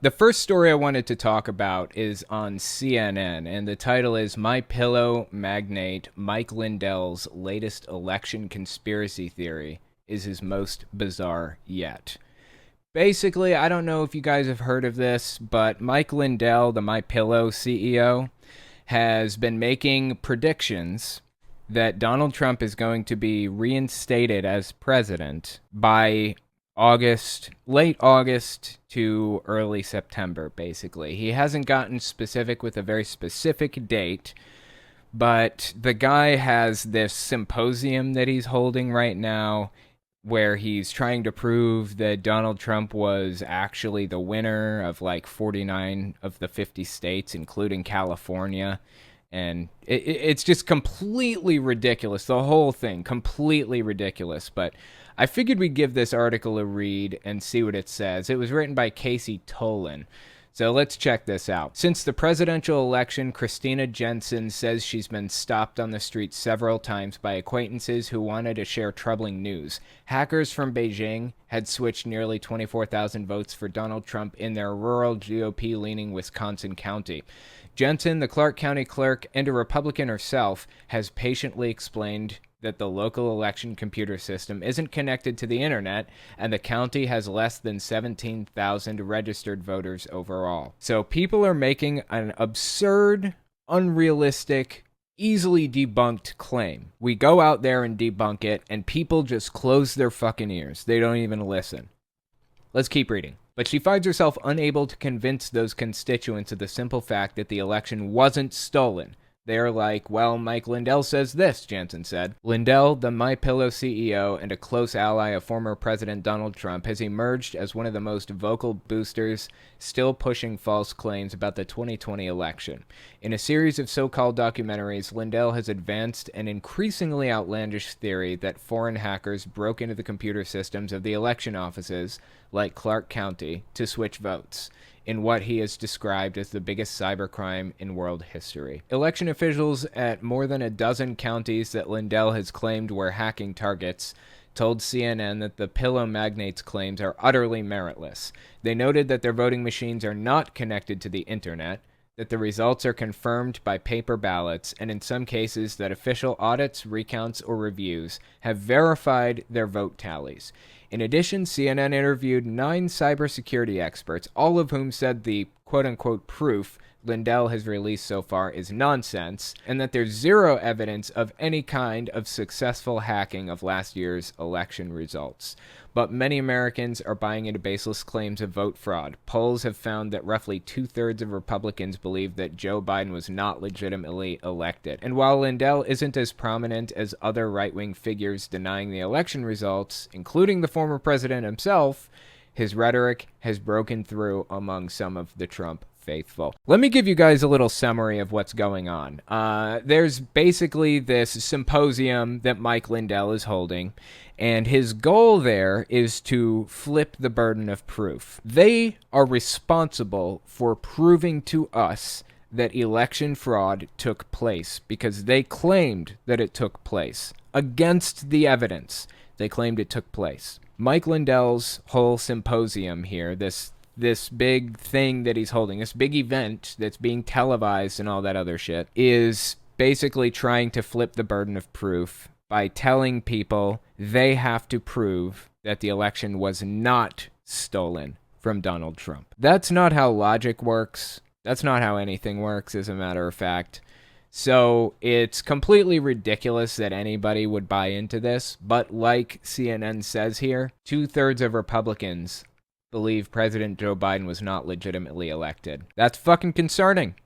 The first story I wanted to talk about is on CNN, and the title is My Pillow magnate Mike Lindell's latest election conspiracy theory is his most bizarre yet. Basically, I don't know if you guys have heard of this, but Mike Lindell, the My Pillow CEO, has been making predictions that Donald Trump is going to be reinstated as president by August, late August to early September, basically. He hasn't gotten specific with a very specific date, but the guy has this symposium that he's holding right now where he's trying to prove that Donald Trump was actually the winner of like 49 of the 50 states, including California. And it's just completely ridiculous. The whole thing, completely ridiculous. But I figured we'd give this article a read and see what it says. It was written by Casey Tolan. So let's check this out. Since the presidential election, Christina Jensen says she's been stopped on the street several times by acquaintances who wanted to share troubling news. Hackers from Beijing had switched nearly 24,000 votes for Donald Trump in their rural GOP-leaning Wisconsin county. Jensen, the Clark County clerk and a Republican herself, has patiently explained that the local election computer system isn't connected to the internet, and the county has less than 17,000 registered voters overall. So people are making an absurd, unrealistic, easily debunked claim. We go out there and debunk it, and people just close their fucking ears. They don't even listen. Let's keep reading. But she finds herself unable to convince those constituents of the simple fact that the election wasn't stolen. They're like, well, Mike Lindell says this, Jensen said. Lindell, the MyPillow CEO and a close ally of former President Donald Trump, has emerged as one of the most vocal boosters still pushing false claims about the 2020 election. In a series of so-called documentaries, Lindell has advanced an increasingly outlandish theory that foreign hackers broke into the computer systems of the election offices, like Clark County, to switch votes, in what he has described as the biggest cybercrime in world history. Election officials at more than a dozen counties that Lindell has claimed were hacking targets told CNN that the pillow magnate's claims are utterly meritless. They noted that their voting machines are not connected to the internet, that the results are confirmed by paper ballots, and in some cases that official audits, recounts, or reviews have verified their vote tallies. In addition, CNN interviewed 9 cybersecurity experts, all of whom said the quote-unquote proof Lindell has released so far is nonsense, and that there's zero evidence of any kind of successful hacking of last year's election results. But many Americans are buying into baseless claims of vote fraud. Polls have found that roughly 2/3 of Republicans believe that Joe Biden was not legitimately elected. And while Lindell isn't as prominent as other right-wing figures denying the election results, including the former president himself, his rhetoric has broken through among some of the Trump faithful. Let me give you guys a little summary of what's going on. There's basically this symposium that Mike Lindell is holding, and his goal there is to flip the burden of proof. They are responsible for proving to us that election fraud took place because they claimed that it took place. Against the evidence, they claimed it took place. Mike Lindell's whole symposium here, this big thing that he's holding, this big event that's being televised and all that other shit, is basically trying to flip the burden of proof by telling people they have to prove that the election was not stolen from Donald Trump. That's not how logic works. That's not how anything works, as a matter of fact. So it's completely ridiculous that anybody would buy into this, but like CNN says here, 2/3 of Republicans believe President Joe Biden was not legitimately elected. That's fucking concerning.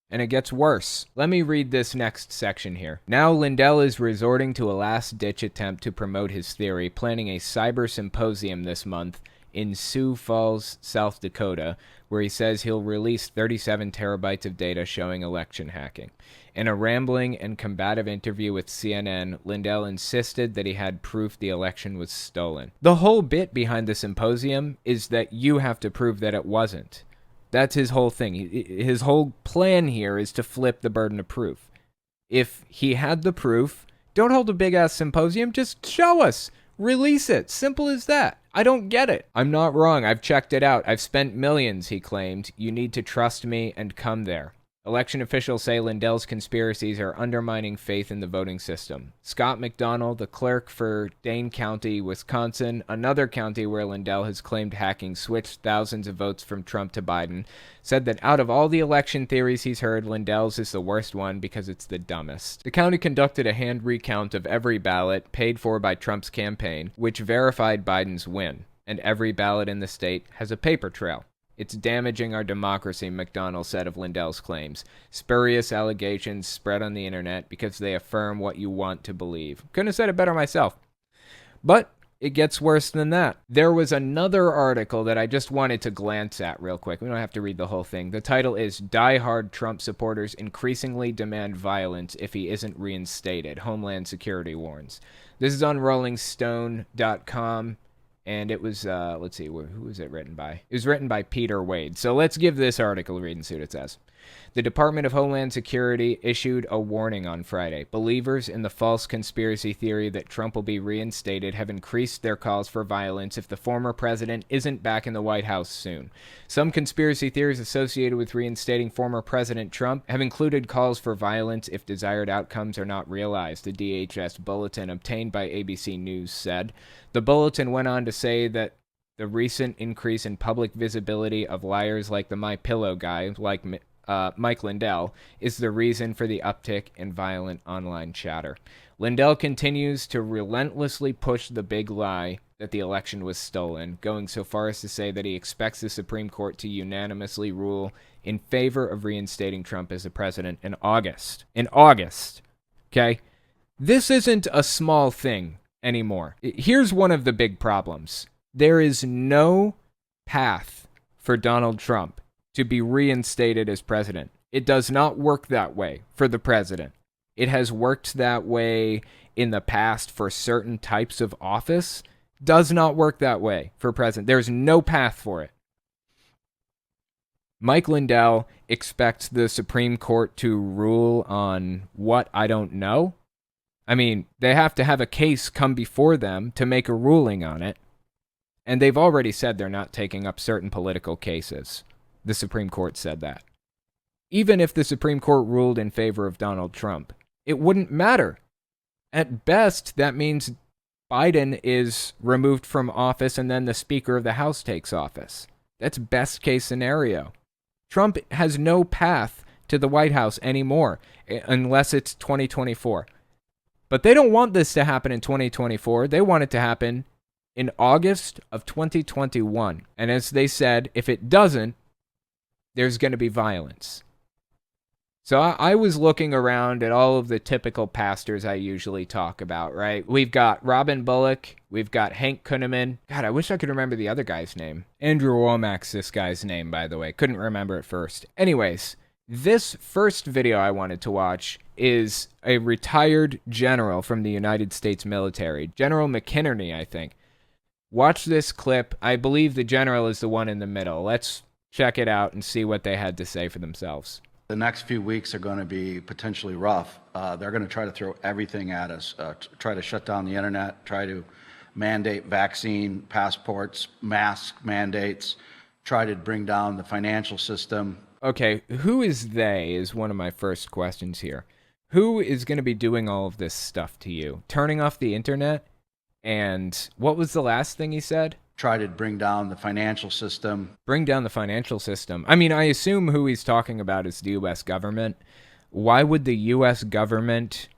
And it gets worse. Let me read this next section here. Now Lindell is resorting to a last-ditch attempt to promote his theory, planning a cyber symposium this month in Sioux Falls, South Dakota, where he says he'll release 37 terabytes of data showing election hacking. In a rambling and combative interview with CNN, Lindell insisted that he had proof the election was stolen. The whole bit behind the symposium is that you have to prove that it wasn't. That's his whole thing. His whole plan here is to flip the burden of proof. If he had the proof, don't hold a big-ass symposium, just show us. Release it. Simple as that. I don't get it. I'm not wrong. I've checked it out. I've spent millions, he claimed. You need to trust me and come there. Election officials say Lindell's conspiracies are undermining faith in the voting system. Scott McDonald, the clerk for Dane County, Wisconsin, another county where Lindell has claimed hacking switched thousands of votes from Trump to Biden, said that out of all the election theories he's heard, Lindell's is the worst one because it's the dumbest. The county conducted a hand recount of every ballot paid for by Trump's campaign, which verified Biden's win, and every ballot in the state has a paper trail. It's damaging our democracy, McDonnell said of Lindell's claims. Spurious allegations spread on the internet because they affirm what you want to believe. Couldn't have said it better myself. But it gets worse than that. There was another article that I just wanted to glance at real quick. We don't have to read the whole thing. The title is Die-Hard Trump Supporters Increasingly Demand Violence If He Isn't Reinstated. Homeland Security Warns. This is on rollingstone.com. And it was, let's see, who was it written by? It was written by Peter Wade. So let's give this article a read and see what it says. The Department of Homeland Security issued a warning on Friday. Believers in the false conspiracy theory that Trump will be reinstated have increased their calls for violence if the former president isn't back in the White House soon. Some conspiracy theories associated with reinstating former President Trump have included calls for violence if desired outcomes are not realized, the DHS bulletin obtained by ABC News said. The bulletin went on to say that the recent increase in public visibility of liars like the My Pillow guy, like Mike Lindell, is the reason for the uptick in violent online chatter. Lindell continues to relentlessly push the big lie that the election was stolen, going so far as to say that he expects the Supreme Court to unanimously rule in favor of reinstating Trump as the president in August. In August, okay? This isn't a small thing anymore. Here's one of the big problems. There is no path for Donald Trump to be reinstated as president. It does not work that way for the president. It has worked that way in the past for certain types of office. Does not work that way for president. There's no path for it. Mike Lindell expects the Supreme Court to rule on what? I don't know. I mean, they have to have a case come before them to make a ruling on it. And they've already said they're not taking up certain political cases. The Supreme Court said that. Even if the Supreme Court ruled in favor of Donald Trump, it wouldn't matter. At best, that means Biden is removed from office and then the Speaker of the House takes office. That's best case scenario. Trump has no path to the White House anymore, unless it's 2024. But they don't want this to happen in 2024. They want it to happen in August of 2021. And as they said, if it doesn't, there's going to be violence. So I was looking around at all of the typical pastors I usually talk about, right? We've got Robin Bullock. We've got Hank Kunneman. God, I wish I could remember the other guy's name. Andrew Womack's this guy's name, by the way. Couldn't remember it first. Anyways, this first video I wanted to watch is a retired general from the United States military. General McInerney, I think. Watch this clip. I believe the general is the one in the middle. Let's check it out and see what they had to say for themselves. The next few weeks are going to be potentially rough. They're going to try to throw everything at us, try to shut down the internet, try to mandate vaccine passports, mask mandates, try to bring down the financial system. Okay, who is they is one of my first questions here. Who is going to be doing all of this stuff to you? Turning off the internet? And what was the last thing he said? Try to bring down the financial system. Bring down the financial system. I mean, I assume who he's talking about is the U.S. government. Why would the U.S. government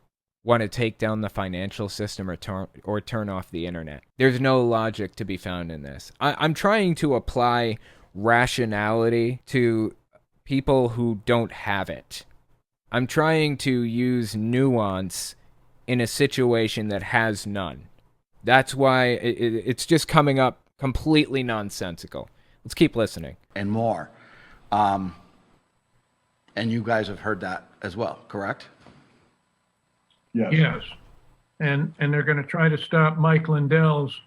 want to take down the financial system or turn off the internet? There's no logic to be found in this. I'm trying to apply rationality to people who don't have it. I'm trying to use nuance in a situation that has none. That's why it's just coming up completely nonsensical. Let's keep listening. And more. And you guys have heard that as well, correct? Yes. And they're going to try to stop Mike Lindell's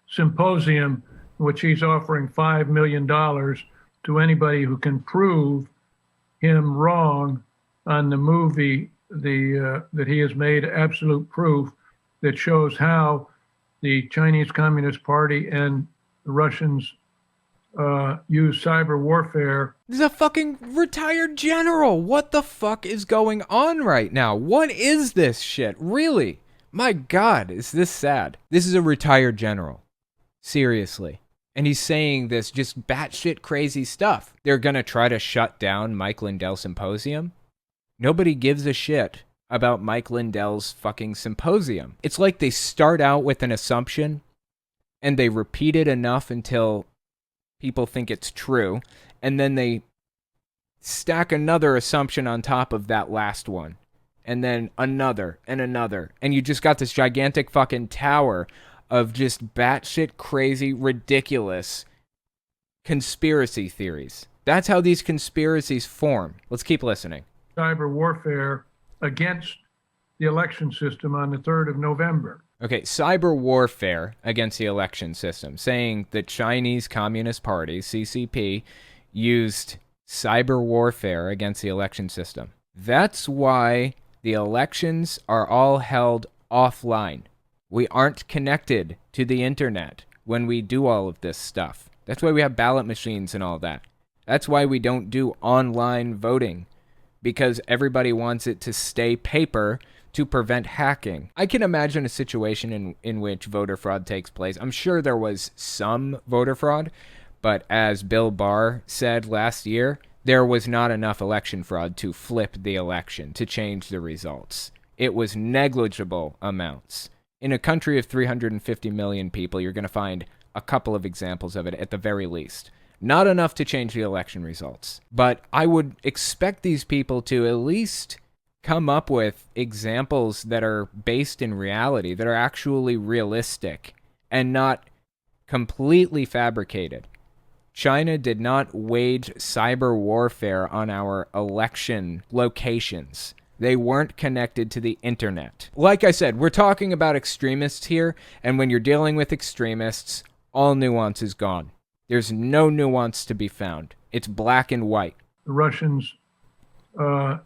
symposium, which he's offering $5 million to anybody who can prove him wrong on the movie that he has made absolute proof that shows how the Chinese Communist Party and the Russians use cyber warfare. This is a fucking retired general. What the fuck is going on right now? What is this shit? Really? My God, is this sad? This is a retired general. Seriously. And he's saying this just batshit crazy stuff. They're gonna try to shut down Mike Lindell's symposium? Nobody gives a shit about Mike Lindell's fucking symposium. It's like they start out with an assumption and they repeat it enough until people think it's true, and then they stack another assumption on top of that last one, and then another, and you just got this gigantic fucking tower of just batshit crazy, ridiculous conspiracy theories. That's how these conspiracies form. Let's keep listening. Cyber warfare against the election system on the 3rd of November. Okay, cyber warfare against the election system, saying the Chinese Communist Party, CCP, used cyber warfare against the election system. That's why the elections are all held offline. We aren't connected to the internet when we do all of this stuff. That's why we have ballot machines and all that. That's why we don't do online voting, because everybody wants it to stay paper to prevent hacking. I can imagine a situation in which voter fraud takes place. I'm sure there was some voter fraud, but as Bill Barr said last year, there was not enough election fraud to flip the election, to change the results. It was negligible amounts. In a country of 350 million people, you're going to find a couple of examples of it at the very least. Not enough to change the election results. But I would expect these people to at least come up with examples that are based in reality, that are actually realistic and not completely fabricated. China did not wage cyber warfare on our election locations. They weren't connected to the internet. Like I said, we're talking about extremists here, and when you're dealing with extremists, all nuance is gone. There's no nuance to be found. It's black and white. The Russians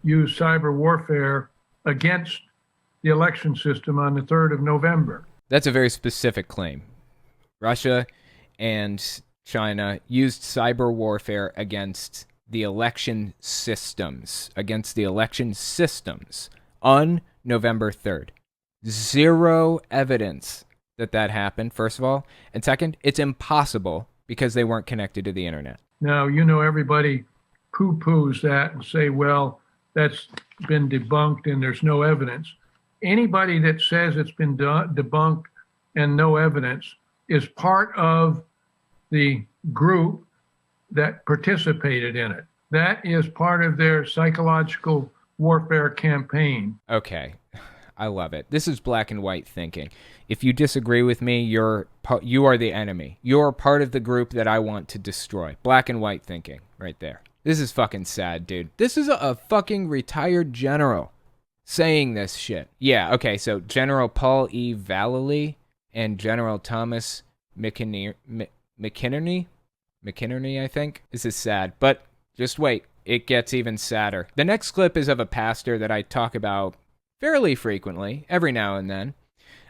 use cyber warfare against the election system on the 3rd of November. That's a very specific claim. Russia and China used cyber warfare against the election systems, on November 3rd. Zero evidence that that happened, first of all. And second, it's impossible because they weren't connected to the internet. Now, everybody poo-poos that and say, well, that's been debunked and there's no evidence. Anybody that says it's been debunked and no evidence is part of the group that participated in it. That is part of their psychological warfare campaign. Okay, I love it. This is black and white thinking. If you disagree with me, you are the enemy. You're part of the group that I want to destroy. Black and white thinking right there. This is fucking sad, dude. This is a fucking retired general saying this shit. Yeah, okay, so General Paul E. Vallely and General Thomas McInerney, I think. This is sad, but just wait. It gets even sadder. The next clip is of a pastor that I talk about fairly frequently, every now and then.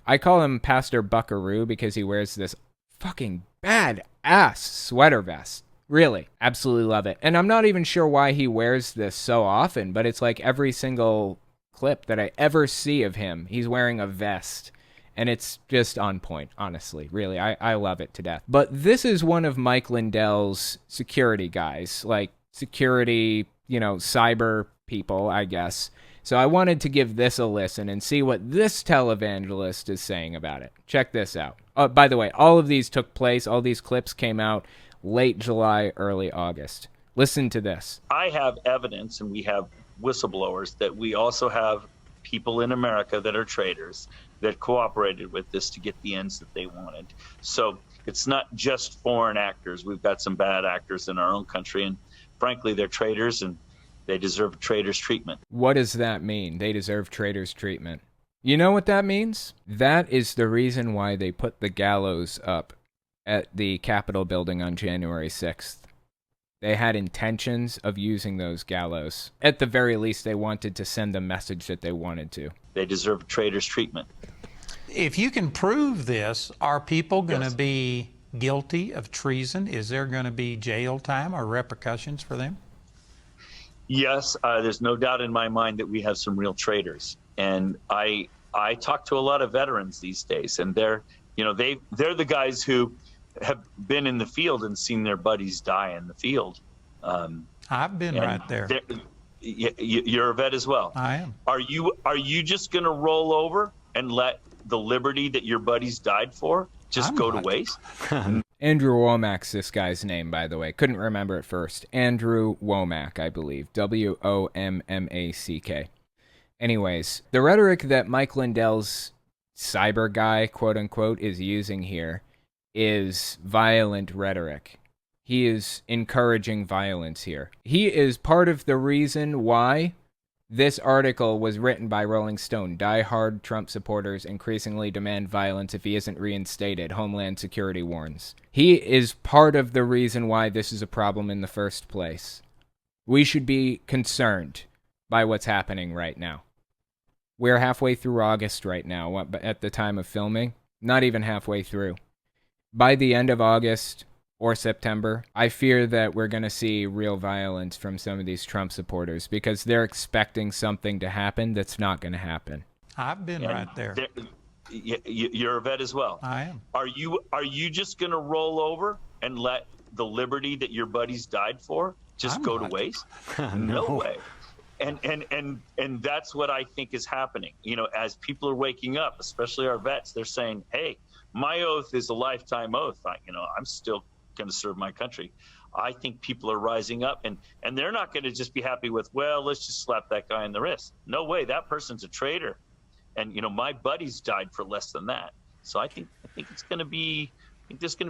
I call him Pastor Buckaroo because he wears this fucking bad-ass sweater vest. Really, absolutely love it. And I'm not even sure why he wears this so often, but it's like every single clip that I ever see of him, he's wearing a vest. And it's just on point, honestly. Really, I love it to death. But this is one of Mike Lindell's security guys, like security, cyber people, I guess. So I wanted to give this a listen and see what this televangelist is saying about it. Check this out. Oh, by the way, all of these took place, all these clips came out late July, early August. Listen to this. I have evidence, and we have whistleblowers, that we also have people in America that are traitors that cooperated with this to get the ends that they wanted. So it's not just foreign actors. We've got some bad actors in our own country, and frankly, they're traitors, and they deserve traitors' treatment. What does that mean? They deserve traitors' treatment. You know what that means? That is the reason why they put the gallows up at the Capitol building on January 6th. They had intentions of using those gallows. At the very least, they wanted to send the message that they wanted to. They deserve traitors' treatment. If you can prove this, are people going to be guilty of treason? Is there going to be jail time or repercussions for them? Yes, there's no doubt in my mind that we have some real traitors, and I talk to a lot of veterans these days, and they're the guys who have been in the field and seen their buddies die in the field. I've been right there. You're a vet as well. I am. Are you just going to roll over and let the liberty that your buddies died for just go to waste? Andrew Womack's this guy's name, by the way. Couldn't remember at first. Andrew Womack, I believe. Wommack. Anyways, the rhetoric that Mike Lindell's cyber guy, quote unquote, is using here is violent rhetoric. He is encouraging violence here. He is part of the reason why this article was written by Rolling Stone. Die-hard Trump supporters increasingly demand violence if he isn't reinstated, Homeland Security warns. He is part of the reason why this is a problem in the first place. We should be concerned by what's happening right now. We're halfway through August right now, at the time of filming. Not even halfway through. By the end of August or September, I fear that we're going to see real violence from some of these Trump supporters because they're expecting something to happen that's not going to happen. I've been right there. You're a vet as well. I am. Are you just going to roll over and let the liberty that your buddies died for just go to waste? No way. And that's what I think is happening. As people are waking up, especially our vets, they're saying, hey, my oath is a lifetime oath. I'm still going to serve my country. I think people are rising up, and they're not going to just be happy with, well, let's just slap that guy in the wrist. No way, that person's a traitor. And my buddies died for less than that. So I think there's going to be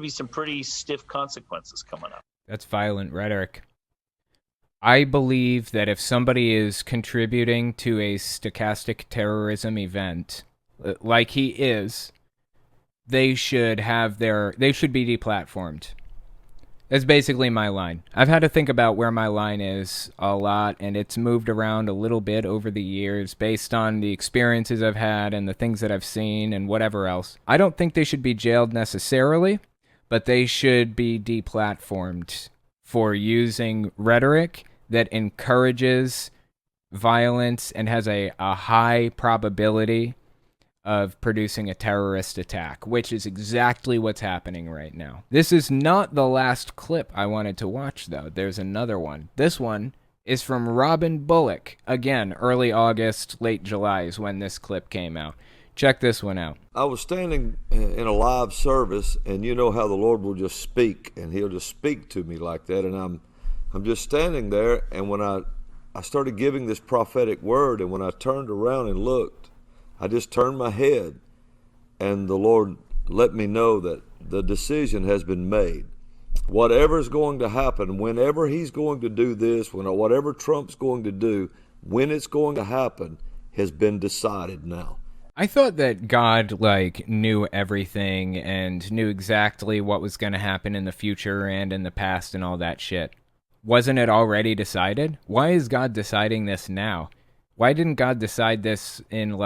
some pretty stiff consequences coming up. That's violent rhetoric. I believe that if somebody is contributing to a stochastic terrorism event, like he is, they should be deplatformed. That's basically my line. I've had to think about where my line is a lot, and it's moved around a little bit over the years based on the experiences I've had and the things that I've seen and whatever else. I don't think they should be jailed necessarily, but they should be deplatformed for using rhetoric that encourages violence and has a high probability of producing a terrorist attack, which is exactly what's happening right now. This is not the last clip I wanted to watch, though. There's another one. This one is from Robin Bullock. Again, early August, late July is when this clip came out. Check this one out. I was standing in a live service, and you know how the Lord will just speak, and he'll just speak to me like that, and I'm just standing there, and when I started giving this prophetic word, and when I turned around and looked, I just turned my head, and the Lord let me know that the decision has been made. Whatever's going to happen, whenever he's going to do this, whatever Trump's going to do, when it's going to happen, has been decided now. I thought that God, knew everything and knew exactly what was going to happen in the future and in the past and all that shit. Wasn't it already decided? Why is God deciding this now? Why didn't God decide this in,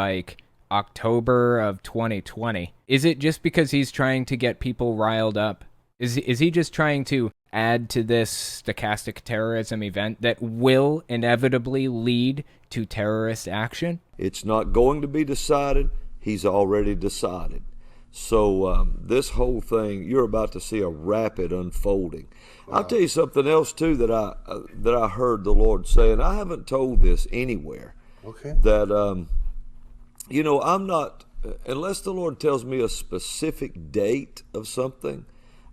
October of 2020? Is it just because he's trying to get people riled up? Is he just trying to add to this stochastic terrorism event that will inevitably lead to terrorist action? It's not going to be decided. He's already decided. So this whole thing, you're about to see a rapid unfolding. Wow. I'll tell you something else, too, that I heard the Lord say, and I haven't told this anywhere. Okay. That, I'm not, unless the Lord tells me a specific date of something,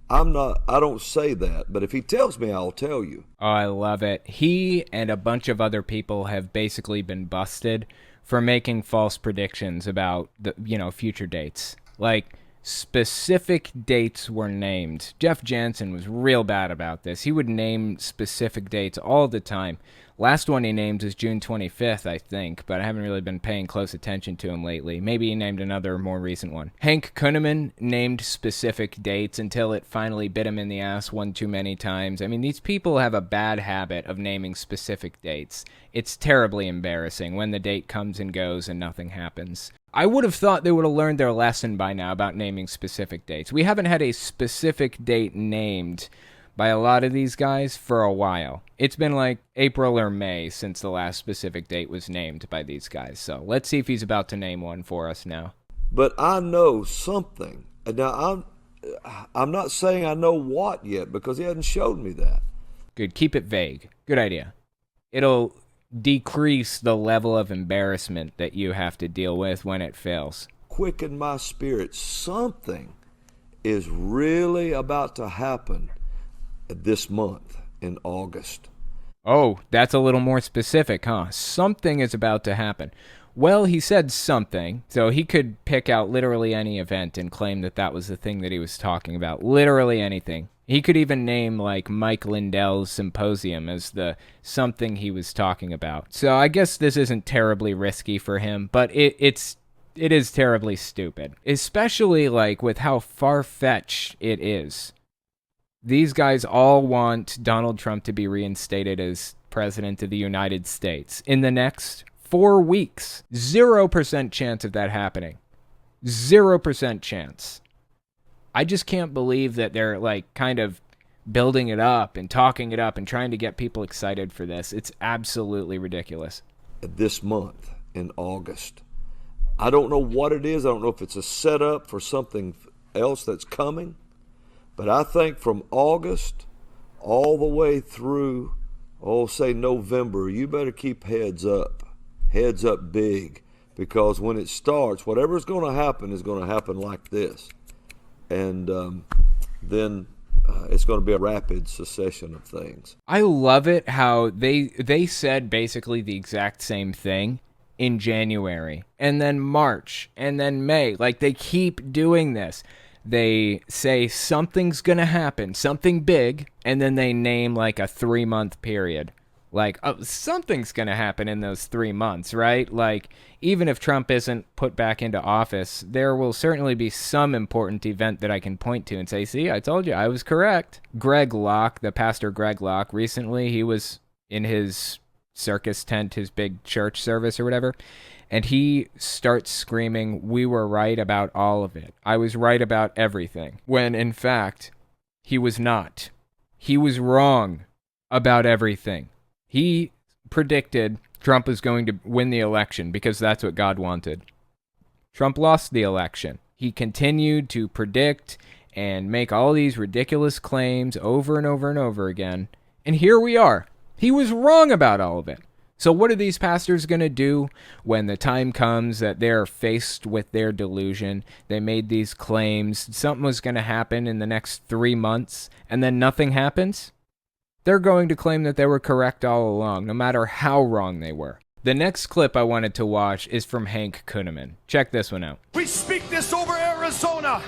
I don't say that. But if he tells me, I'll tell you. Oh, I love it. He and a bunch of other people have basically been busted for making false predictions about future dates. Specific dates were named. Jeff Jansen was real bad about this. He would name specific dates all the time. Last one he named is June 25th, I think, but I haven't really been paying close attention to him lately. Maybe he named another more recent one. Hank Kunneman named specific dates until it finally bit him in the ass one too many times. I mean, these people have a bad habit of naming specific dates. It's terribly embarrassing when the date comes and goes and nothing happens. I would have thought they would have learned their lesson by now about naming specific dates. We haven't had a specific date named by a lot of these guys for a while. It's been like April or May since the last specific date was named by these guys. So let's see if he's about to name one for us now. But I know something. Now, I'm not saying I know what yet because he hasn't showed me that. Good. Keep it vague. Good idea. It'll decrease the level of embarrassment that you have to deal with when it fails. Quicken my spirit. Something is really about to happen this month in August. Oh, that's a little more specific, huh? Something is about to happen. Well, he said something, so he could pick out literally any event and claim that that was the thing that he was talking about. Literally anything. He could even name, like, Mike Lindell's symposium as the something he was talking about. So I guess this isn't terribly risky for him, but it is terribly stupid. Especially, like, with how far-fetched it is. These guys all want Donald Trump to be reinstated as president of the United States in the next 4 weeks. 0% chance of that happening. 0% chance. I just can't believe that they're like kind of building it up and talking it up and trying to get people excited for this. It's absolutely ridiculous. This month in August. I don't know what it is. I don't know if it's a setup for something else that's coming. But I think from August all the way through, say November, you better keep heads up big, because when it starts, whatever's going to happen is going to happen like this. And then it's going to be a rapid succession of things. I love it how they said basically the exact same thing in January, and then March, and then May. Like, they keep doing this. They say something's going to happen, something big, and then they name like a 3-month period. Like, oh, something's going to happen in those 3 months, right? Like, even if Trump isn't put back into office, there will certainly be some important event that I can point to and say, see, I told you, I was correct. Greg Locke, the pastor Greg Locke, recently, he was in his circus tent, his big church service or whatever, and he starts screaming, we were right about all of it. I was right about everything. When, in fact, he was not. He was wrong about everything. He predicted Trump was going to win the election because that's what God wanted. Trump lost the election. He continued to predict and make all these ridiculous claims over and over and over again. And here we are. He was wrong about all of it. So what are these pastors going to do when the time comes that they're faced with their delusion? They made these claims, something was going to happen in the next 3 months, and then nothing happens? They're going to claim that they were correct all along, no matter how wrong they were. The next clip I wanted to watch is from Hank Kunneman. Check this one out. We speak this over Arizona.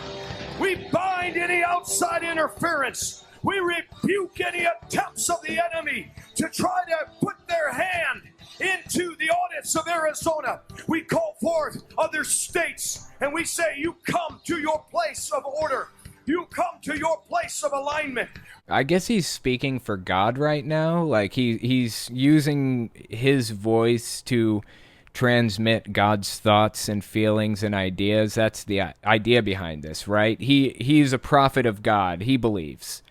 We bind any outside interference. We rebuke any attempts of the enemy to try to put their hand into the audits of Arizona. We call forth other states and we say, you come to your place of order. You come to your place of alignment. I guess he's speaking for God right now. Like he's using his voice to transmit God's thoughts and feelings and ideas. That's the idea behind this, right? He's a prophet of God, he believes.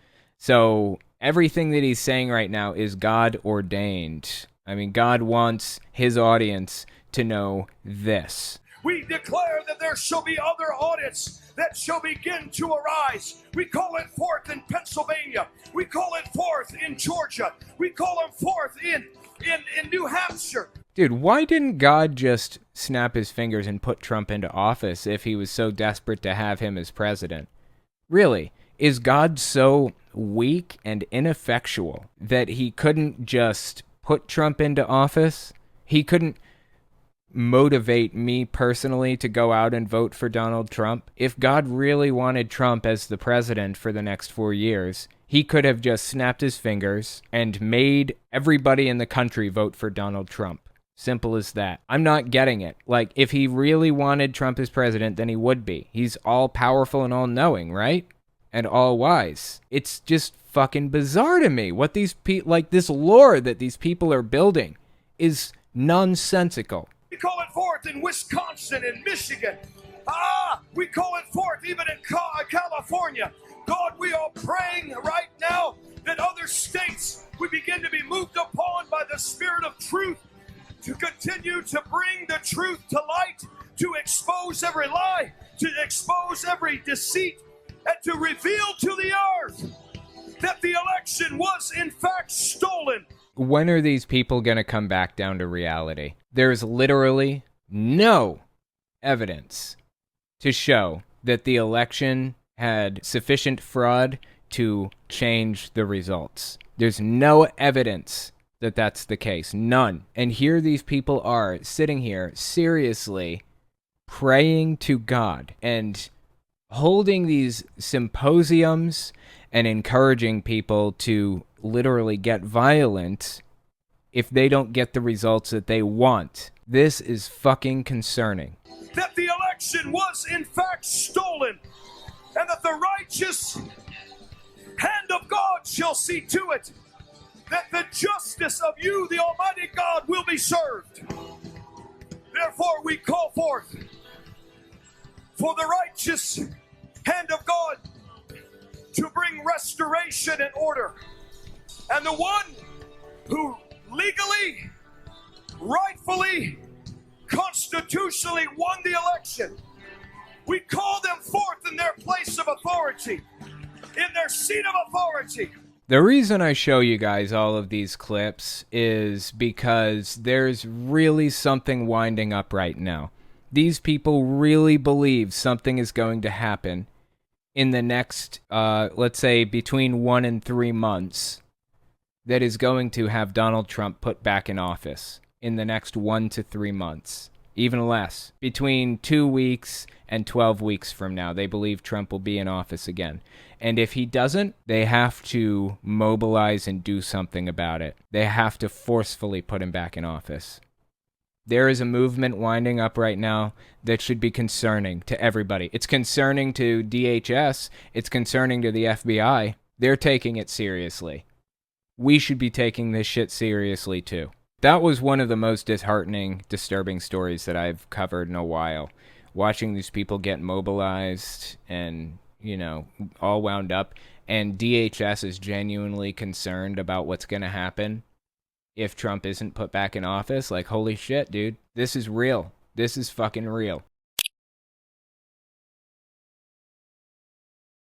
So everything that he's saying right now is God ordained. I mean, God wants his audience to know this. We declare that there shall be other audits that shall begin to arise. We call it forth in Pennsylvania. We call it forth in Georgia. We call them forth in New Hampshire. Dude, why didn't God just snap his fingers and put Trump into office if he was so desperate to have him as president? Really, is God so weak and ineffectual that he couldn't just put Trump into office? He couldn't motivate me personally to go out and vote for Donald Trump? If God really wanted Trump as the president for the next 4 years, he could have just snapped his fingers and made everybody in the country vote for Donald Trump. Simple as that. I'm not getting it. Like, if he really wanted Trump as president, then he would be. He's all powerful and all knowing, right? And all wise. It's just fucking bizarre to me what these this lore that these people are building is nonsensical. We call it forth in Wisconsin and Michigan. We call it forth even in California. God, we are praying right now that other states we begin to be moved upon by the Spirit of truth to continue to bring the truth to light, to expose every lie, to expose every deceit, and to reveal to the earth that the election was in fact stolen. When are these people going to come back down to reality? There's literally no evidence to show that the election had sufficient fraud to change the results. There's no evidence that that's the case. None. And here these people are sitting here seriously praying to God and holding these symposiums and encouraging people to literally get violent if they don't get the results that they want. This is fucking concerning. That the election was in fact stolen, and that the righteous hand of God shall see to it that the justice of you, the Almighty God, will be served. Therefore we call forth for the righteous hand of God to bring restoration and order. And the one who legally, rightfully, constitutionally won the election, we call them forth in their place of authority, in their seat of authority. The reason I show you guys all of these clips is because there's really something winding up right now. These people really believe something is going to happen in the next, let's say, between 1 and 3 months that is going to have Donald Trump put back in office in the next 1 to 3 months. Even less. Between 2 weeks and 12 weeks from now, they believe Trump will be in office again. And if he doesn't, they have to mobilize and do something about it. They have to forcefully put him back in office. There is a movement winding up right now that should be concerning to everybody. It's concerning to DHS. It's concerning to the FBI. They're taking it seriously. We should be taking this shit seriously too. That was one of the most disheartening, disturbing stories that I've covered in a while. Watching these people get mobilized and, all wound up. And DHS is genuinely concerned about what's going to happen if Trump isn't put back in office. Like, holy shit, dude. This is real. This is fucking real.